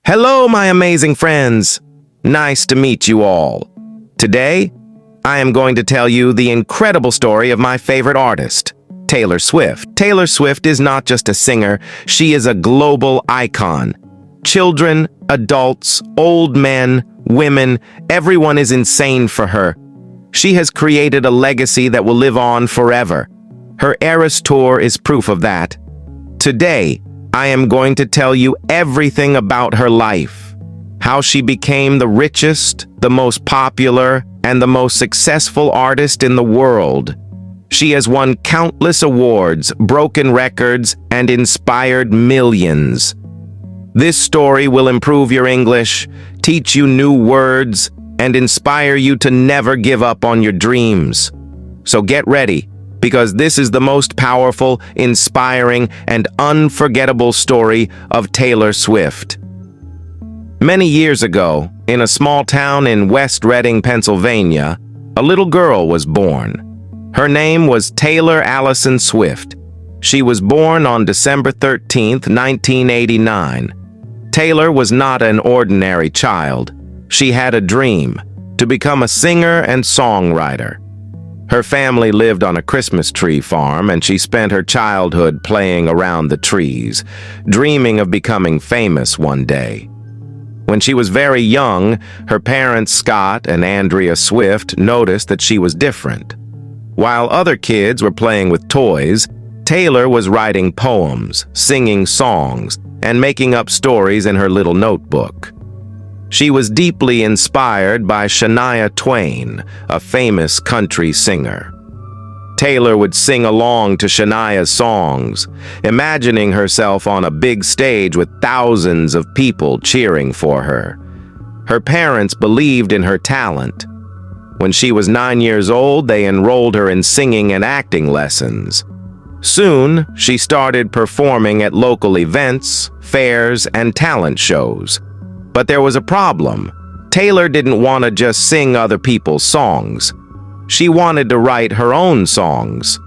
Hello, my amazing friends. Nice to meet you all. Today, I am going to tell you the incredible story of my favorite artist, Taylor Swift. Taylor Swift is not just a singer, she is a global icon. Children, adults, old men, women, everyone is insane for her. She has created a legacy that will live on forever. Her Eras Tour is proof of that. Today, I am going to tell you everything about her life, how she became the richest, the most popular, and the most successful artist in the world. She has won countless awards, broken records, and inspired millions. This story will improve your English, teach you new words, and inspire you to never give up on your dreams. So get ready, because this is the most powerful, inspiring, and unforgettable story of Taylor Swift. Many years ago, in a small town in West Reading, Pennsylvania, a little girl was born. Her name was Taylor Allison Swift. She was born on December 13th, 1989. Taylor was not an ordinary child. She had a dream, to become a singer and songwriter. Her family lived on a Christmas tree farm, and she spent her childhood playing around the trees, dreaming of becoming famous one day. When she was very young, her parents, Scott and Andrea Swift, noticed that she was different. While other kids were playing with toys, Taylor was writing poems, singing songs, and making up stories in her little notebook. She was deeply inspired by Shania Twain, a famous country singer. Taylor would sing along to Shania's songs, imagining herself on a big stage with thousands of people cheering for her. Her parents believed in her talent. When she was 9 years old, they enrolled her in singing and acting lessons. Soon, she started performing at local events, fairs, and talent shows. But there was a problem. Taylor didn't want to just sing other people's songs. She wanted to write her own songs.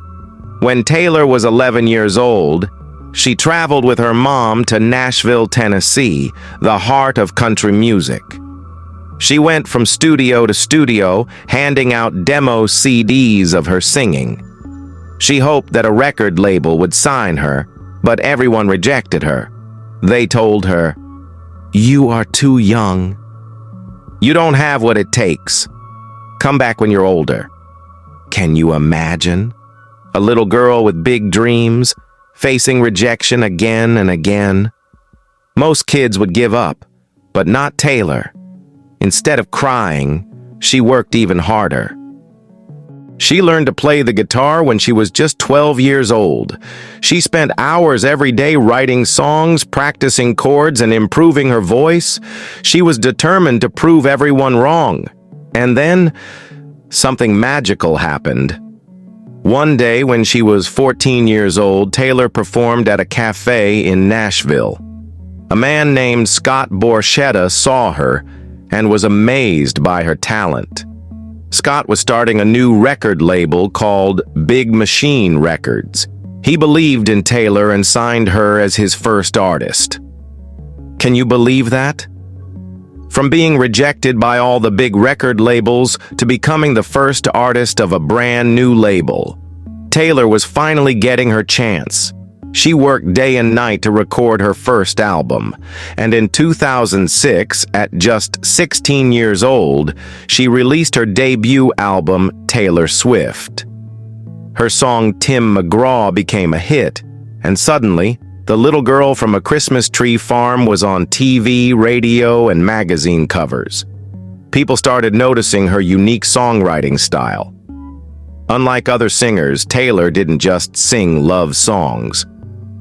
When Taylor was 11 years old, she traveled with her mom to Nashville, Tennessee, the heart of country music. She went from studio to studio, handing out demo CDs of her singing. She hoped that a record label would sign her, but everyone rejected her. They told her, "You are too young. You don't have what it takes. Come back when you're older." Can you imagine? A little girl with big dreams, facing rejection again and again. Most kids would give up, but not Taylor. Instead of crying, she worked even harder. She learned to play the guitar when she was just 12 years old. She spent hours every day writing songs, practicing chords, and improving her voice. She was determined to prove everyone wrong. And then, something magical happened. One day, when she was 14 years old, Taylor performed at a cafe in Nashville. A man named Scott Borchetta saw her and was amazed by her talent. Scott was starting a new record label called Big Machine Records. He believed in Taylor and signed her as his first artist. Can you believe that? From being rejected by all the big record labels to becoming the first artist of a brand new label, Taylor was finally getting her chance. She worked day and night to record her first album, and in 2006, at just 16 years old, she released her debut album, Taylor Swift. Her song Tim McGraw became a hit, and suddenly, the little girl from a Christmas tree farm was on TV, radio, and magazine covers. People started noticing her unique songwriting style. Unlike other singers, Taylor didn't just sing love songs.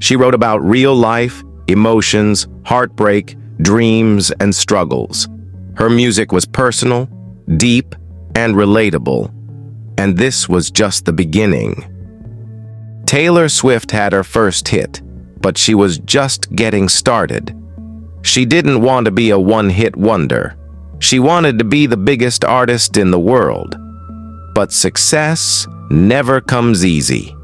She wrote about real life, emotions, heartbreak, dreams, and struggles. Her music was personal, deep, and relatable. And this was just the beginning. Taylor Swift had her first hit, but she was just getting started. She didn't want to be a one-hit wonder. She wanted to be the biggest artist in the world. But success never comes easy.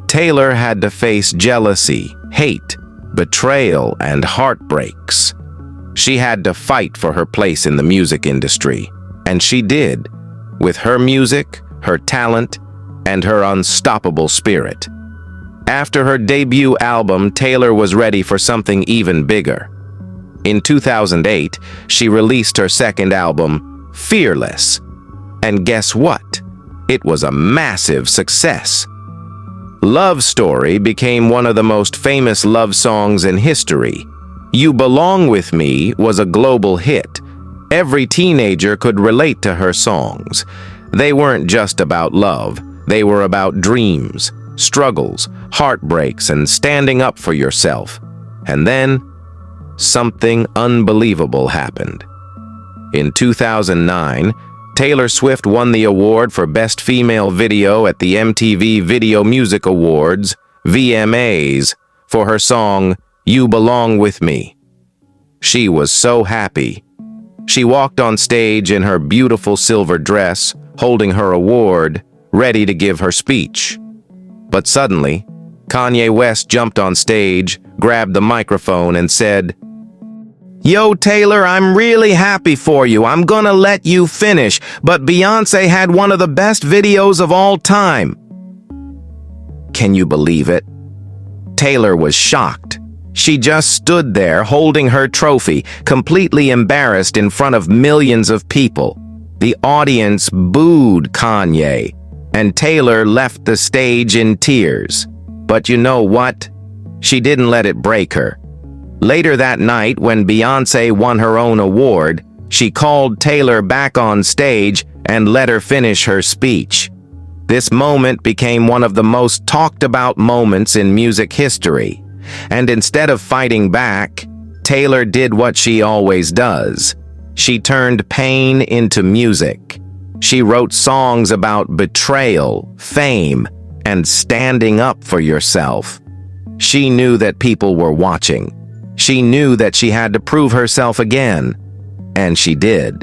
Taylor had to face jealousy, hate, betrayal, and heartbreaks. She had to fight for her place in the music industry, and she did, with her music, her talent, and her unstoppable spirit. After her debut album, Taylor was ready for something even bigger. In 2008, she released her second album, Fearless. And guess what? It was a massive success. Love Story became one of the most famous love songs in history. You Belong With Me was a global hit. Every teenager could relate to her songs. They weren't just about love. They were about dreams, struggles, heartbreaks, and standing up for yourself. And then, something unbelievable happened. In 2009, Taylor Swift won the award for Best Female Video at the MTV Video Music Awards, VMAs, for her song, You Belong With Me. She was so happy. She walked on stage in her beautiful silver dress, holding her award, ready to give her speech. But suddenly, Kanye West jumped on stage, grabbed the microphone, and said, "Yo, Taylor, I'm really happy for you. I'm gonna let you finish, but Beyoncé had one of the best videos of all time." Can you believe it? Taylor was shocked. She just stood there holding her trophy, completely embarrassed in front of millions of people. The audience booed Kanye, and Taylor left the stage in tears. But you know what? She didn't let it break her. Later that night, when Beyoncé won her own award, she called Taylor back on stage and let her finish her speech. This moment became one of the most talked about moments in music history. And instead of fighting back, Taylor did what she always does. She turned pain into music. She wrote songs about betrayal, fame, and standing up for yourself. She knew that people were watching. She knew that she had to prove herself again, and she did.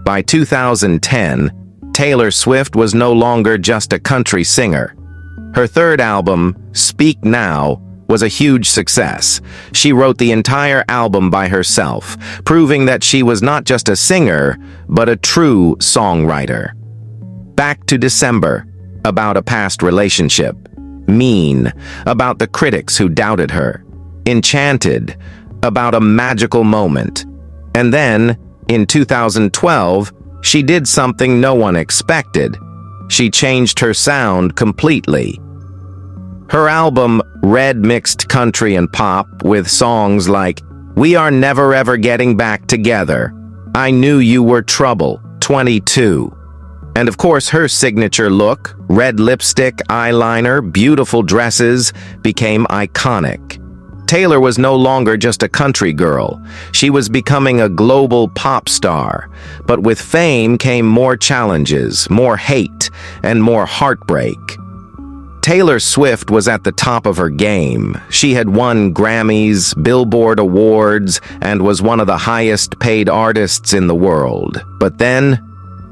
By 2010, Taylor Swift was no longer just a country singer. Her third album, Speak Now, was a huge success. She wrote the entire album by herself, proving that she was not just a singer, but a true songwriter. Back to December, about a past relationship. Mean, about the critics who doubted her. Enchanted, about a magical moment. And then, in 2012, she did something no one expected. She changed her sound completely. Her album, Red mixed country and pop with songs like We Are Never Ever Getting Back Together, I Knew You Were Trouble, 22. And of course, her signature look, red lipstick, eyeliner, beautiful dresses, became iconic. Taylor was no longer just a country girl. She was becoming a global pop star. But with fame came more challenges, more hate, and more heartbreak. Taylor Swift was at the top of her game. She had won Grammys, Billboard Awards, and was one of the highest-paid artists in the world. But then,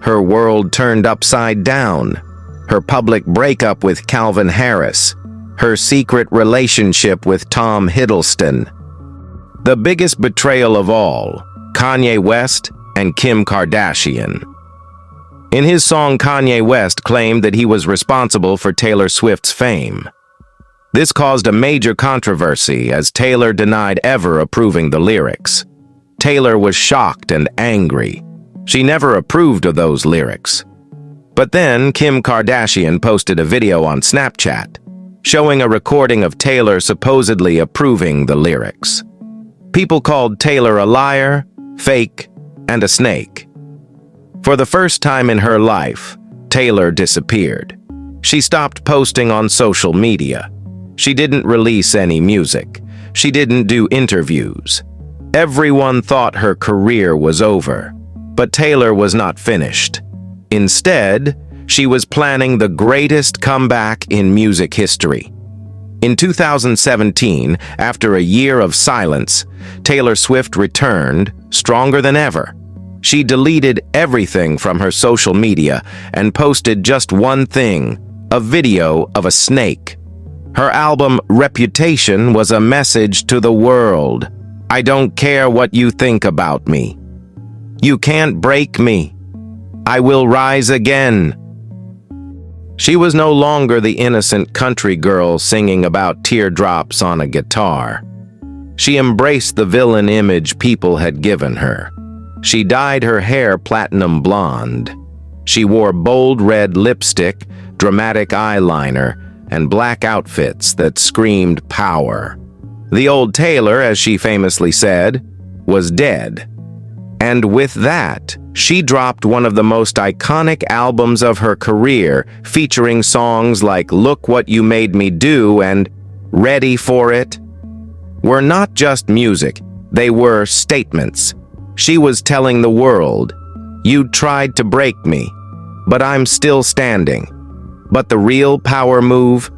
her world turned upside down. Her public breakup with Calvin Harris. Her secret relationship with Tom Hiddleston. The biggest betrayal of all, Kanye West and Kim Kardashian. In his song, Kanye West claimed that he was responsible for Taylor Swift's fame. This caused a major controversy as Taylor denied ever approving the lyrics. Taylor was shocked and angry. She never approved of those lyrics. But then Kim Kardashian posted a video on Snapchat, showing a recording of Taylor supposedly approving the lyrics. People called Taylor a liar, fake, and a snake. For the first time in her life, Taylor disappeared. She stopped posting on social media. She didn't release any music. She didn't do interviews. Everyone thought her career was over. But Taylor was not finished. Instead, she was planning the greatest comeback in music history. In 2017, after a year of silence, Taylor Swift returned, stronger than ever. She deleted everything from her social media and posted just one thing, a video of a snake. Her album, Reputation, was a message to the world. I don't care what you think about me. You can't break me. I will rise again." She was no longer the innocent country girl singing about teardrops on a guitar. She embraced the villain image people had given her. She dyed her hair platinum blonde. She wore bold red lipstick, dramatic eyeliner, and black outfits that screamed power. The old Taylor, as she famously said, was dead. And with that, she dropped one of the most iconic albums of her career, featuring songs like "Look What You Made Me Do" and "Ready for It." Were not just music, they were statements. She was telling the world, "You tried to break me, but I'm still standing." But the real power move?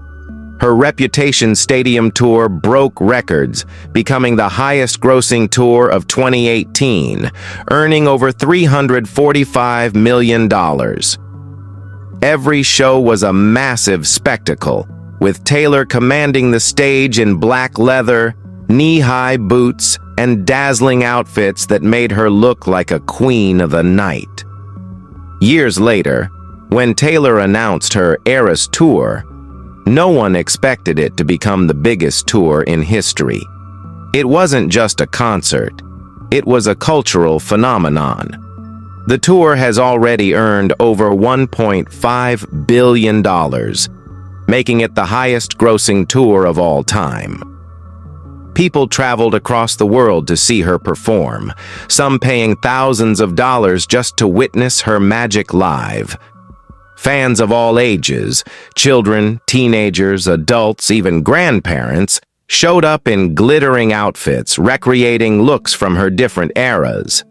Her Reputation Stadium tour broke records, becoming the highest-grossing tour of 2018, earning over $345 million. Every show was a massive spectacle, with Taylor commanding the stage in black leather, knee-high boots, and dazzling outfits that made her look like a queen of the night. Years later, when Taylor announced her Eras Tour, no one expected it to become the biggest tour in history. It wasn't just a concert, it was a cultural phenomenon. The tour has already earned over $1.5 billion, making it the highest-grossing tour of all time. People traveled across the world to see her perform, some paying thousands of dollars just to witness her magic live. Fans of all ages, children, teenagers, adults, even grandparents, showed up in glittering outfits, recreating looks from her different eras.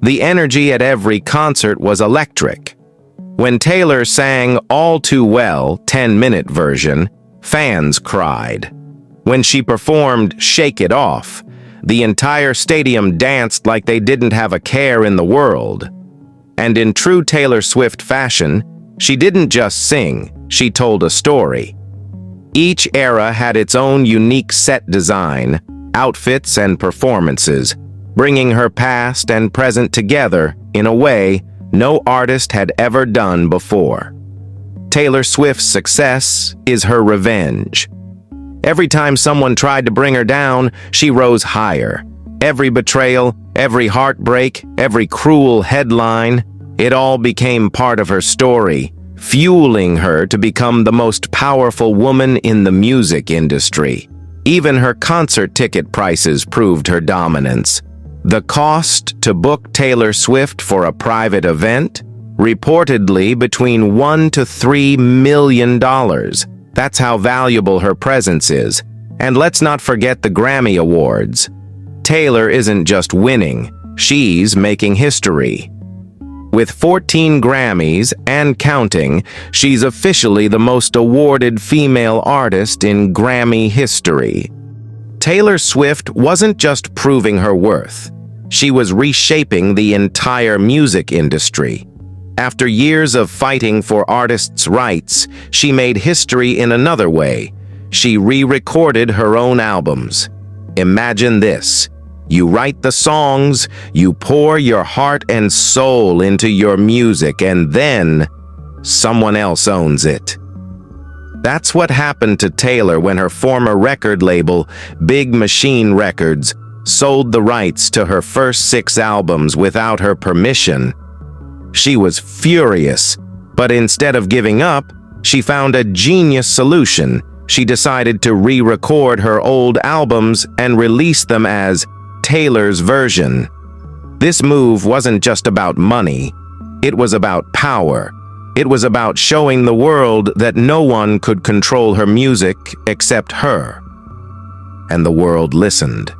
The energy at every concert was electric. When Taylor sang All Too Well, 10-minute version, fans cried. When she performed Shake It Off, the entire stadium danced like they didn't have a care in the world. And in true Taylor Swift fashion, she didn't just sing, she told a story. Each era had its own unique set design, outfits, and performances, bringing her past and present together in a way no artist had ever done before. Taylor Swift's success is her revenge. Every time someone tried to bring her down, she rose higher. Every betrayal, every heartbreak, every cruel headline, it all became part of her story, fueling her to become the most powerful woman in the music industry. Even her concert ticket prices proved her dominance. The cost to book Taylor Swift for a private event? Reportedly between $1 to $3 million. That's how valuable her presence is. And let's not forget the Grammy Awards. Taylor isn't just winning, she's making history. With 14 Grammys and counting, she's officially the most awarded female artist in Grammy history. Taylor Swift wasn't just proving her worth. She was reshaping the entire music industry. After years of fighting for artists' rights, she made history in another way. She re-recorded her own albums. Imagine this. You write the songs, you pour your heart and soul into your music, and then someone else owns it. That's what happened to Taylor when her former record label, Big Machine Records, sold the rights to her first 6 albums without her permission. She was furious, but instead of giving up, she found a genius solution. She decided to re-record her old albums and release them as Taylor's version. This move wasn't just about money. It was about power. It was about showing the world that no one could control her music except her. And the world listened.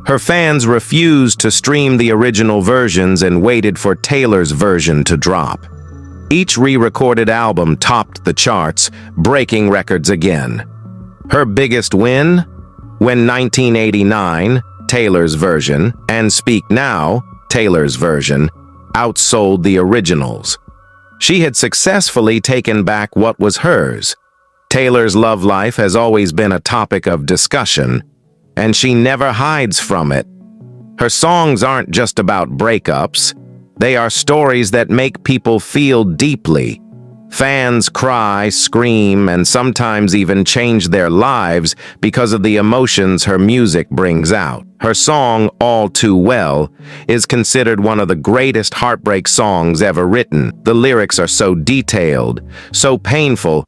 Her fans refused to stream the original versions and waited for Taylor's version to drop. Each re-recorded album topped the charts, breaking records again. Her biggest win? When 1989, Taylor's version, and Speak Now, Taylor's version, outsold the originals. She had successfully taken back what was hers. Taylor's love life has always been a topic of discussion. and she never hides from it. Her songs aren't just about breakups. They are stories that make people feel deeply. Fans cry, scream, and sometimes even change their lives because of the emotions her music brings out. Her song, All Too Well, is considered one of the greatest heartbreak songs ever written. The lyrics are so detailed, so painful,